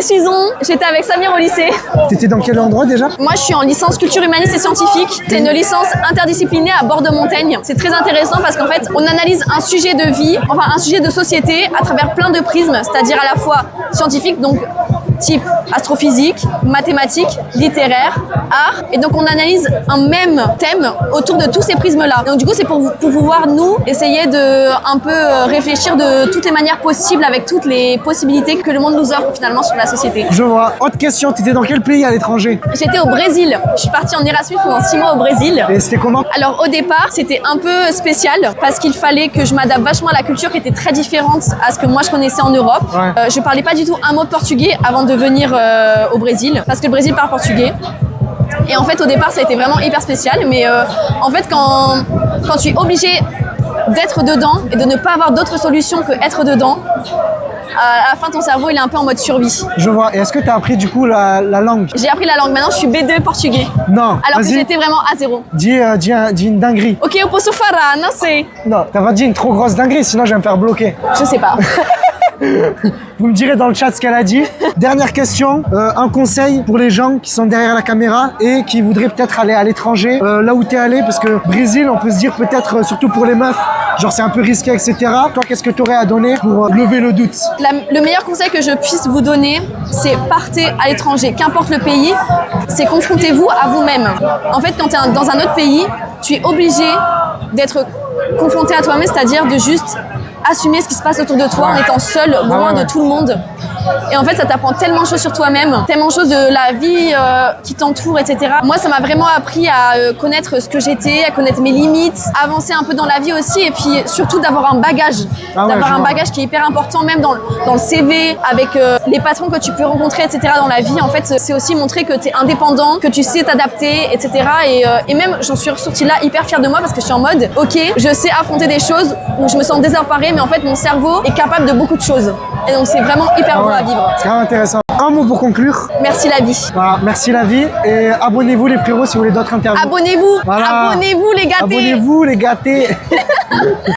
précisons, j'étais avec Samir au lycée. T'étais dans quel endroit déjà? Moi, je suis en licence culture humaniste et scientifique. C'est une licence interdisciplinaire à Bordeaux-Montaigne. C'est très intéressant parce qu'en fait, on analyse un sujet de vie, enfin un sujet de société à travers plein de prismes, c'est-à-dire à la fois scientifique, donc type astrophysique, mathématiques, littéraire, art. Et donc on analyse un même thème autour de tous ces prismes-là. Donc du coup, c'est pour pouvoir nous essayer de un peu réfléchir de toutes les manières possibles avec toutes les possibilités que le monde nous offre finalement sur la société. Je vois. Autre question, t'étais dans quel pays à l'étranger? J'étais au Brésil. Je suis partie en Erasmus pendant 6 mois au Brésil. Et c'était comment? Alors au départ, c'était un peu spécial parce qu'il fallait que je m'adapte vachement à la culture qui était très différente à ce que moi je connaissais en Europe. Ouais. Je parlais pas du tout un mot de portugais avant de venir au Brésil parce que le Brésil parle portugais. Et en fait, au départ, ça a été vraiment hyper spécial. Mais en fait, quand tu es obligé d'être dedans et de ne pas avoir d'autre solution que être dedans, à la fin, ton cerveau, il est un peu en mode survie. Je vois. Et est-ce que t'as appris du coup la langue? J'ai appris la langue. Maintenant, je suis B2 portugais. Non. Alors que Vas-y. j'étais vraiment A0. Dis une dinguerie. Ok, eu posso falar, não sei. Non, t'as pas dit une trop grosse dinguerie, sinon je vais me faire bloquer. Je sais pas. Vous me direz dans le chat ce qu'elle a dit. Dernière question, un conseil pour les gens qui sont derrière la caméra et qui voudraient peut-être aller à l'étranger, là où t'es allé, parce que Brésil, on peut se dire peut-être, surtout pour les meufs, genre c'est un peu risqué, etc. Toi, qu'est-ce que t'aurais à donner pour lever le doute? Le meilleur conseil que je puisse vous donner, c'est partez à l'étranger, qu'importe le pays, c'est confrontez-vous à vous-même. En fait, quand tu es dans un autre pays, tu es obligé d'être confronté à toi-même, c'est-à-dire de juste assumer ce qui se passe autour de toi en étant seul, loin de tout le monde. Et en fait, ça t'apprend tellement de choses sur toi-même, tellement de choses de la vie qui t'entoure, etc. Moi, ça m'a vraiment appris à connaître ce que j'étais, à connaître mes limites, avancer un peu dans la vie aussi, et puis surtout d'avoir un bagage. D'avoir un bagage qui est hyper important, même dans le CV, avec les patrons que tu peux rencontrer, etc. dans la vie. En fait, c'est aussi montrer que tu es indépendant, que tu sais t'adapter, etc. Et même, j'en suis ressortie là hyper fière de moi parce que je suis en mode, ok, je sais affronter des choses où je me sens désemparée, mais en fait, mon cerveau est capable de beaucoup de choses. Et donc, c'est vraiment hyper bon à vivre. C'est vraiment intéressant. Un mot pour conclure. Merci la vie. Voilà, merci la vie. Et abonnez-vous les frérots si vous voulez d'autres interviews. Abonnez-vous. Voilà. Abonnez-vous les gâtés. Abonnez-vous les gâtés.